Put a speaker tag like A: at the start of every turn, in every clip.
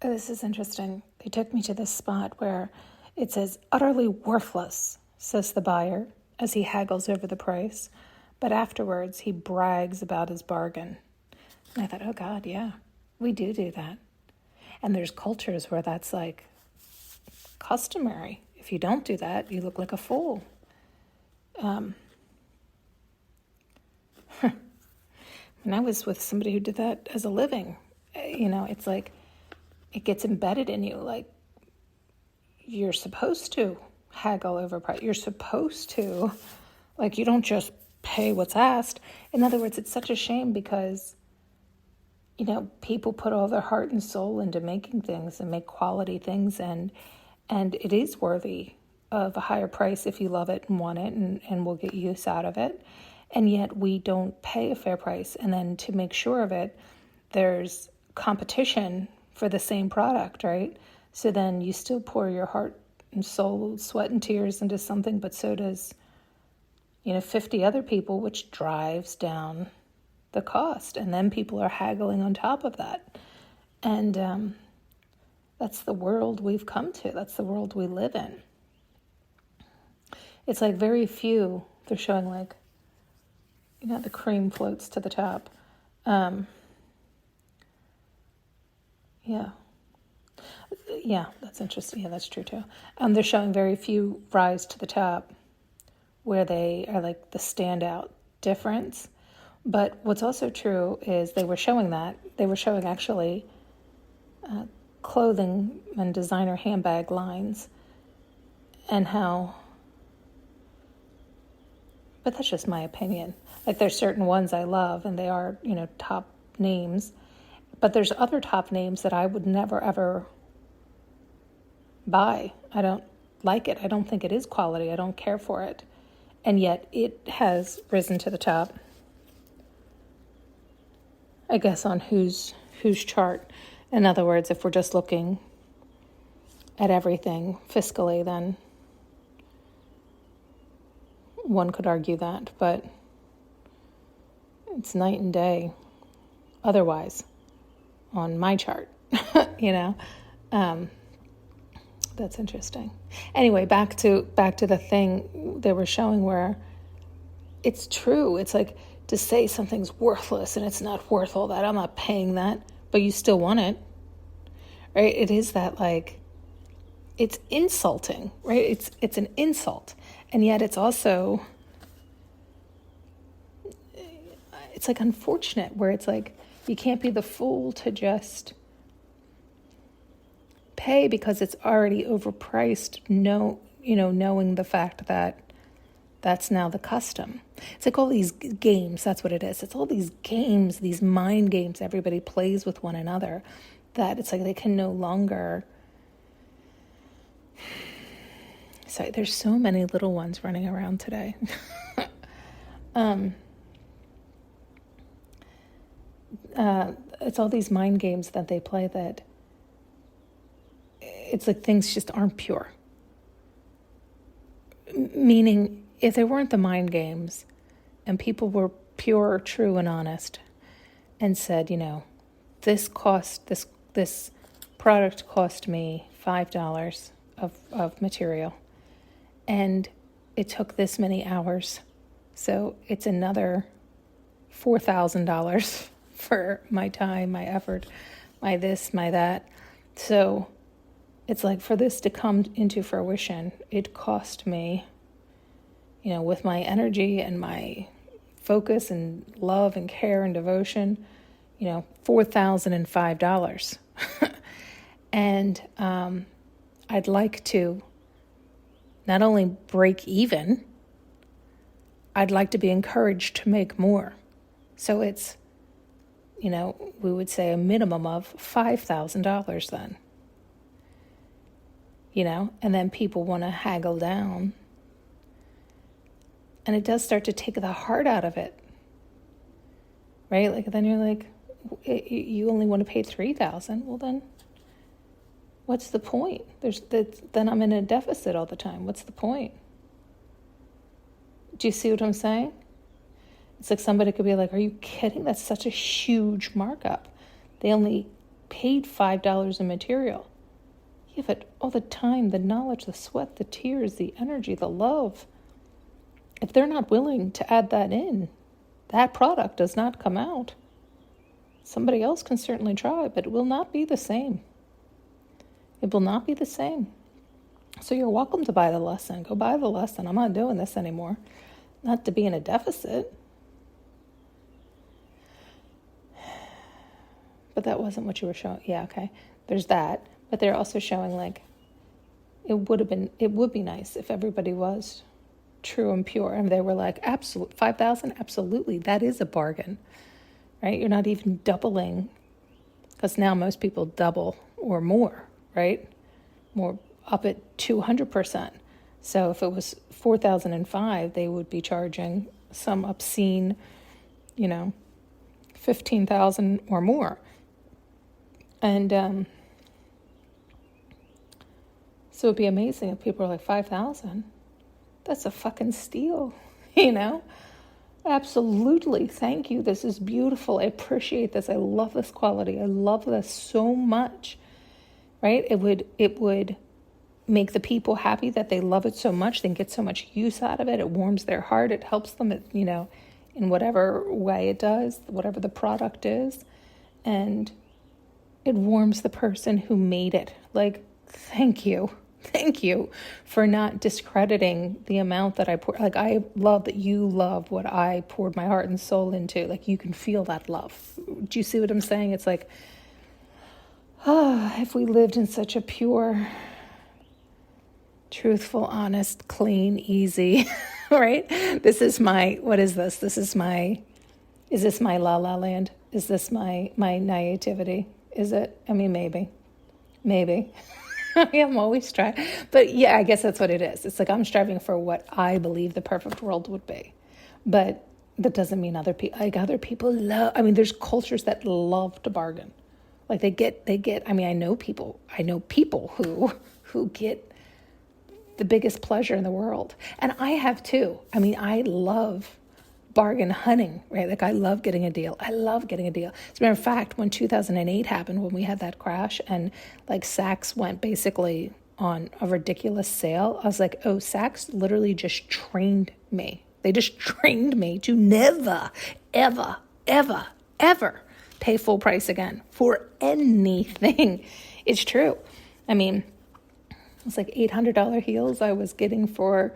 A: Oh, this is interesting. They took me to this spot where it says, utterly worthless, says the buyer as he haggles over the price. But afterwards, he brags about his bargain. And I thought, oh God, yeah, we do that. And there's cultures where that's like customary. If you don't do that, you look like a fool. And I was with somebody who did that as a living. It's like it gets embedded in you. Like you're supposed to haggle over price. You're supposed to, like, you don't just pay what's asked. In other words, it's such a shame because, people put all their heart and soul into making things and make quality things, and it is worthy of a higher price if you love it and want it and will get use out of it. And yet we don't pay a fair price. And then to make sure of it, there's competition for the same product, right? So then you still pour your heart and soul, sweat and tears into something, but so does, 50 other people, which drives down the cost. And then people are haggling on top of that. And that's the world we've come to. That's the world we live in. It's like very few, they're showing like, the cream floats to the top. Yeah, that's interesting. Yeah, that's true too. They're showing very few rise to the top where they are like the standout difference. But what's also true is they were showing actually clothing and designer handbag lines and how, but that's just my opinion. Like there's certain ones I love and they are, top names, but there's other top names that I would never ever buy. I don't like it. I don't think it is quality. I don't care for it. And yet it has risen to the top. I guess on whose chart. In other words, if we're just looking at everything fiscally, then one could argue that, but it's night and day otherwise on my chart. That's interesting. Anyway, back to the thing they were showing where it's true. It's like to say something's worthless and it's not worth all that. I'm not paying that, but you still want it, right? It is that like, it's insulting, right? It's an insult. And yet it's also, it's like unfortunate where it's like, you can't be the fool to just pay because it's already overpriced, knowing the fact that that's now the custom. It's like all these games, that's what it is. It's all these games, these mind games everybody plays with one another, that it's like they can no longer. Sorry, there's so many little ones running around today. It's all these mind games that they play that it's like things just aren't pure. Meaning, if they weren't the mind games and people were pure, true, and honest and said, this product cost me $5 of material and it took this many hours, so it's another $4,000 for my time, my effort, my this, my that. So it's like for this to come into fruition, it cost me, with my energy and my focus and love and care and devotion, $4,005. And I'd like to not only break even, I'd like to be encouraged to make more. So it's, we would say a minimum of $5,000 then. And then people want to haggle down. And it does start to take the heart out of it, right? Like then you're like, you only want to pay $3,000. Well, then what's the point? Then I'm in a deficit all the time. What's the point? Do you see what I'm saying? It's like somebody could be like, are you kidding? That's such a huge markup. They only paid $5 in material. Yeah, but all the time, the knowledge, the sweat, the tears, the energy, the love, if they're not willing to add that in, that product does not come out. Somebody else can certainly try, but it will not be the same. It will not be the same. So you're welcome to buy the lesson. Go buy the lesson. I'm not doing this anymore. Not to be in a deficit. But that wasn't what you were showing. Yeah, okay. There's that. But they're also showing like it would be nice if everybody was true and pure. And they were like, absolute 5,000, absolutely. That is a bargain. Right? You're not even doubling, because now most people double or more, right? More up at 200%. So if it was 4,005, they would be charging some obscene, 15,000 or more. And so it'd be amazing if people are like 5,000. That's a fucking steal, Absolutely. Thank you. This is beautiful. I appreciate this. I love this quality. I love this so much. Right? It would make the people happy that they love it so much. They get so much use out of it. It warms their heart. It helps them, in whatever way it does, whatever the product is. And it warms the person who made it. Like, thank you. Thank you for not discrediting the amount that I poured. Like, I love that you love what I poured my heart and soul into. Like, you can feel that love. Do you see what I'm saying? It's like, if we lived in such a pure, truthful, honest, clean, easy, right? This is my, what is this? Is this my la la land? Is this my naivety? Is it? I mean, maybe. I'm always striving. But yeah, I guess that's what it is. It's like I'm striving for what I believe the perfect world would be. But that doesn't mean other people love, there's cultures that love to bargain. Like they get, I know people who get the biggest pleasure in the world. And I have too. I love bargain hunting, right? Like I love getting a deal. As a matter of fact, when 2008 happened, when we had that crash and like Saks went basically on a ridiculous sale, I was like, oh, Saks literally just trained me. They just trained me to never, ever, ever, ever pay full price again for anything. It's true. It's like $800 heels I was getting for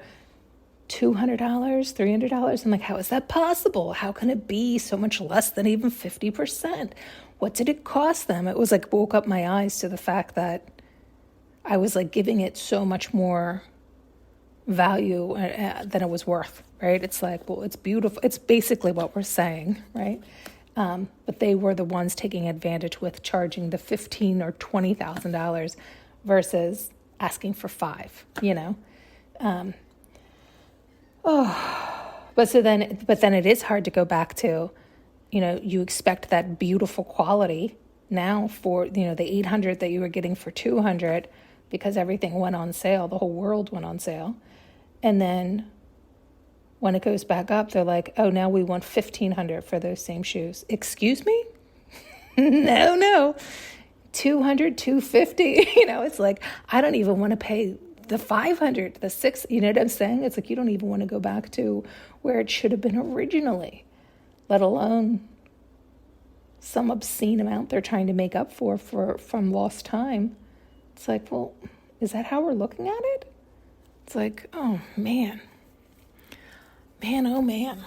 A: $200, $300. I'm like, how is that possible? How can it be so much less than even 50%? What did it cost them? It was like woke up my eyes to the fact that I was like giving it so much more value than it was worth, right? It's like, well, it's beautiful. It's basically what we're saying, right? But they were the ones taking advantage with charging the $15,000 or $20,000 versus asking for $5,000, But then it is hard to go back to, you expect that beautiful quality now for, the 800 that you were getting for 200 because everything went on sale. The whole world went on sale. And then when it goes back up, they're like, oh, now we want 1,500 for those same shoes. Excuse me? No. 200, 250, it's like, I don't even want to pay the 500, the 6, you know what I'm saying? It's like, you don't even want to go back to where it should have been originally, let alone some obscene amount they're trying to make up from lost time. It's like, well, is that how we're looking at it? It's like, oh man, oh man.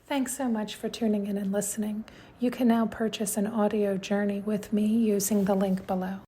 A: Thanks so much for tuning in and listening. You can now purchase an audio journey with me using the link below.